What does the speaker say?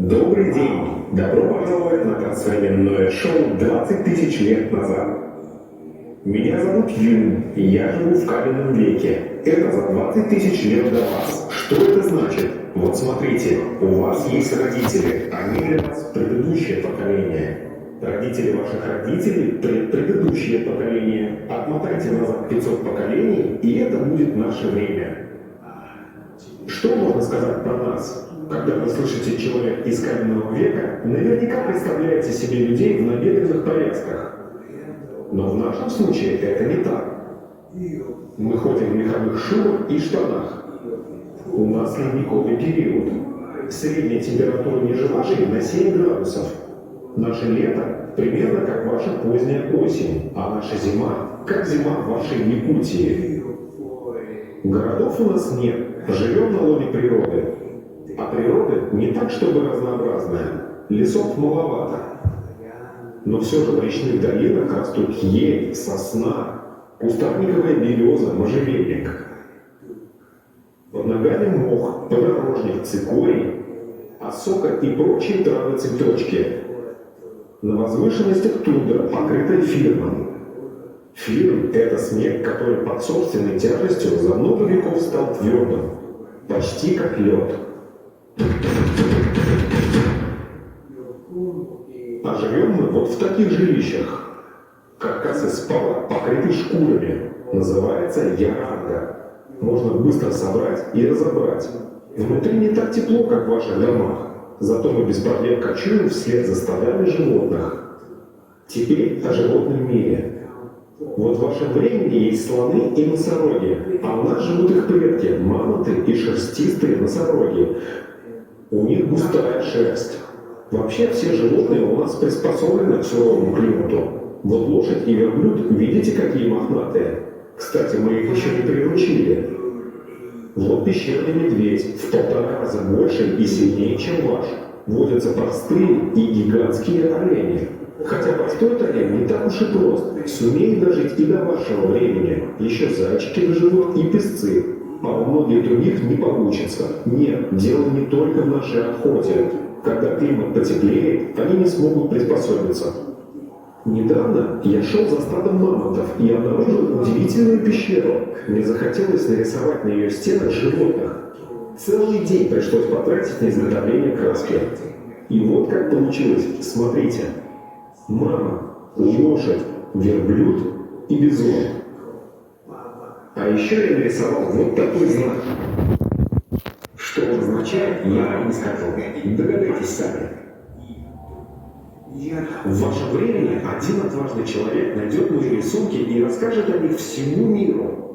Добрый день! Добро пожаловать на трансвременное шоу «20 тысяч лет назад». Меня зовут Юн, и я живу в каменном веке. Это за 20 тысяч лет до вас. Что это значит? Вот смотрите, у вас есть родители, они для вас предыдущее поколение. Родители ваших родителей – предыдущее поколение. Отмотайте назад 500 поколений, и это будет наше время. Что можно сказать про нас? Когда вы слышите «человек из каменного века», наверняка представляете себе людей в набедренных повязках. Но в нашем случае это не так. Мы ходим в меховых шубах и штанах. У нас ледниковый период. Средняя температура ниже вашей на 7 градусов. Наше лето примерно как ваша поздняя осень, а наша зима как зима в вашей Якутии. Городов у нас нет, живем на лоне природы. А природа не так, чтобы разнообразная. Лесов маловато. Но все же в речных долинах растут ель, сосна, кустарниковая береза, можжевельник. Под ногами мох, подорожник, цикорий, осока и прочие травы-цветочки. На возвышенностях тундра, покрытая фирном. Фирн – это снег, который под собственной тяжестью за много веков стал твердым, почти как лед. А живем мы вот в таких жилищах. Каркас из палок, покрытый шкурами, называется яранга. Можно быстро собрать и разобрать. Внутри не так тепло, как в ваших домах, зато мы без проблем кочуем вслед за стадами животных. Теперь о животном мире. Вот в вашем времени есть слоны и носороги, а у нас живут их предки, мамонты и шерстистые носороги. У них густая шерсть. Вообще все животные у нас приспособлены к суровому климату. Вот лошадь и верблюд, видите, какие мохнатые? Кстати, мы их еще не приручили. Вот пещерный медведь, в 1,5 раза больше и сильнее, чем ваш. Водятся простые и гигантские олени. Хотя простой олень не так уж и прост. Сумеет дожить и до вашего времени. Еще зайчики доживут и песцы. А у многих других не получится. Нет, дело не только в нашей охоте. Когда климат потеплеет, они не смогут приспособиться. Недавно я шел за стадом мамонтов и обнаружил удивительную пещеру. Мне захотелось нарисовать на ее стенах животных. Целый день пришлось потратить на изготовление краски. И вот как получилось. Смотрите. Мама, лошадь, верблюд и бизон. А еще я нарисовал вот такой знак. Что он означает, я вам не скажу. Догадайтесь сами. В вашем времени один отважный человек найдет мои рисунки и расскажет о них всему миру.